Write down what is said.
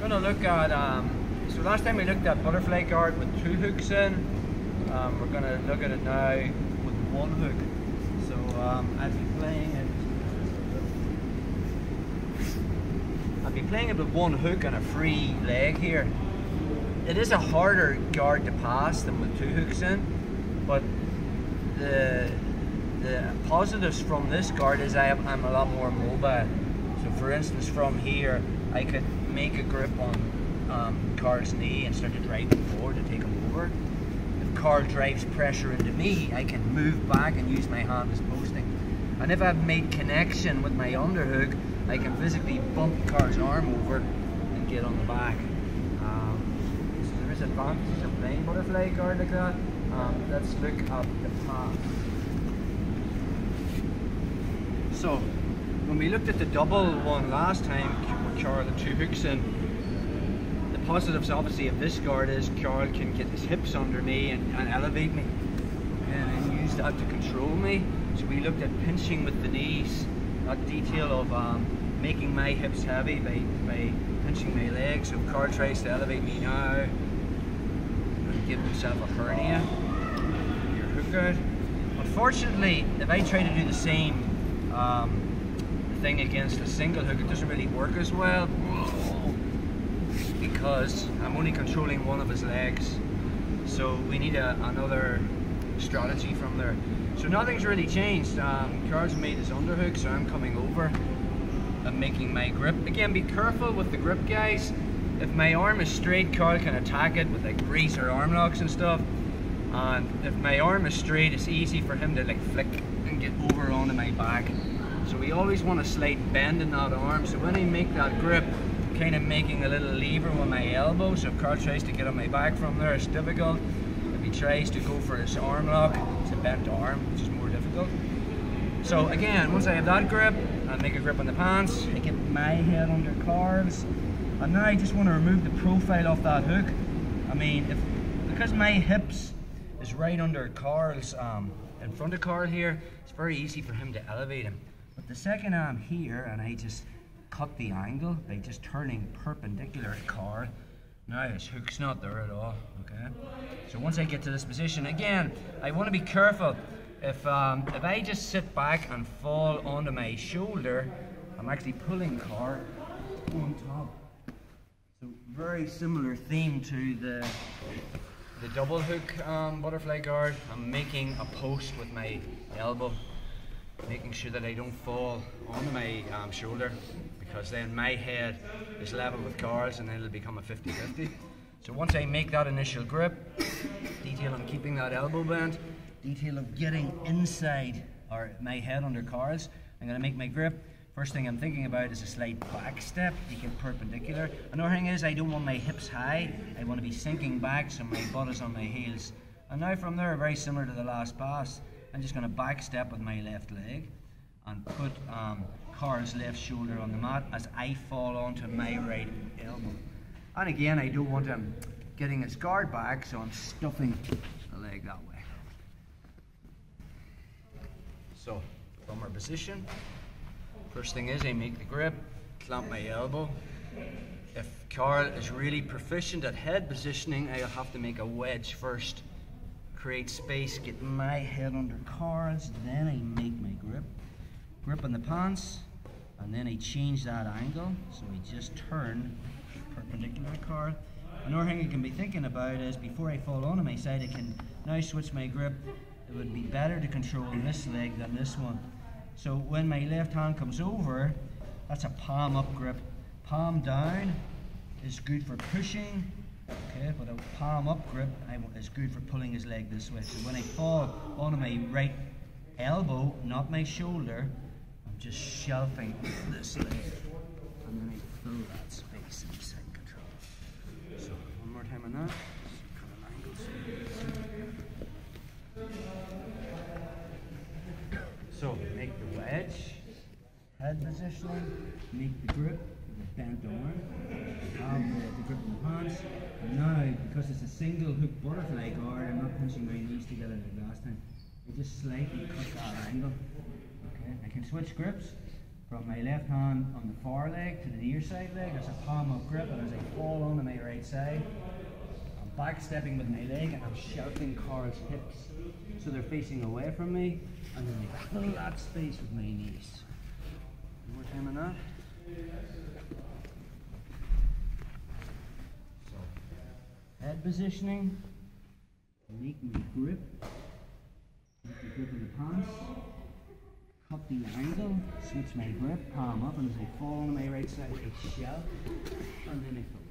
Going to look at, so last time we looked at butterfly guard with 2 hooks in. We're going to look at it now with 1 hook. So I'll be playing it with 1 hook and a free leg here. It is a harder guard to pass than with 2 hooks in, but the positives from this guard is I'm a lot more mobile. So for instance, from here I could make a grip on Carl's knee and start to drive him forward to take him over. If Carl drives pressure into me, I can move back and use my hand as posting. And if I've made connection with my underhook, I can physically bump Carl's arm over and get on the back. So there is advantages of playing butterfly guard like that. Let's look at the pass. So when we looked at the double one last time with Carl and 2 hooks in, the positives obviously of this guard is Carl can get his hips under me and elevate me and use that to control me. So we looked at pinching with the knees, that detail of making my hips heavy by pinching my legs. So if Carl tries to elevate me now and give himself a hernia, your hook out. Unfortunately, if I try to do the same thing against a single hook, it doesn't really work as well because I'm only controlling one of his legs. So we need another strategy from there. So nothing's really changed. Carl's made his underhook, so I'm coming over and making my grip. Again, be careful with the grip, guys. If my arm is straight, Carl can attack it with like greaser arm locks and stuff. And if my arm is straight, it's easy for him to like flick and get over onto my back. So we always want a slight bend in that arm. So when I make that grip, I'm kind of making a little lever with my elbow. So if Carl tries to get on my back from there, it's difficult. If he tries to go for his arm lock, it's a bent arm, which is more difficult. So again, once I have that grip, I make a grip on the pants, I get my head under Carl's, and now I just want to remove the profile off that hook. I mean, because my hips is right under Carl's, in front of Carl here, it's very easy for him to elevate him. But the second I'm here and I just cut the angle by just turning perpendicular to Carl, now his hook's not there at all, okay? So once I get to this position, again, I want to be careful. If I just sit back and fall onto my shoulder, I'm actually pulling Carl on top. So very similar theme to the double hook butterfly guard. I'm making a post with my elbow, making sure that I don't fall onto my shoulder, because then my head is level with Carl's and then it'll become a 50-50. So once I make that initial grip, detail on keeping that elbow bent, detail of getting inside or my head under Carl's, I'm going to make my grip. First thing I'm thinking about is a slight back step to get perpendicular. Another thing is I don't want my hips high, I want to be sinking back so my butt is on my heels. And now from there, very similar to the last pass, I'm just going to back step with my left leg and put Carl's left shoulder on the mat as I fall onto my right elbow. And again, I don't want him getting his guard back, so I'm stuffing the leg that way. So, from our position, first thing is I make the grip, clamp my elbow. If Carl is really proficient at head positioning, I'll have to make a wedge first. Create space, get my head under Carl's, then I make my grip. Grip on the pants, and then I change that angle, so I just turn perpendicular to Carl. Another thing I can be thinking about is before I fall onto my side, I can now switch my grip. It would be better to control this leg than this one. So when my left hand comes over, that's a palm up grip. Palm down is good for pushing, okay, but a palm up grip is good for pulling his leg this way. So when I fall onto my right elbow, not my shoulder, I'm just shelving this leg, and then I fill that space inside control. So one more time on that. So make the wedge, head positioning, make the grip with a bent arm, have the grip in the pants. And now, because it's a single hook butterfly guard, I'm not pinching my knees together like last time. I just slightly cut that angle. Okay, I can switch grips, from my left hand on the far leg to the near side leg. There's a palm up grip, and as I fall onto my right side, I'm back stepping with my leg and I'm shelving Carl's hips so they're facing away from me, and then I fill that space with my knees. One more time on that. So, head positioning, make me grip, make me grip in the pants. Cut the angle, switch my grip, palm up, and as I fall on my right side, I shell, and then I fold.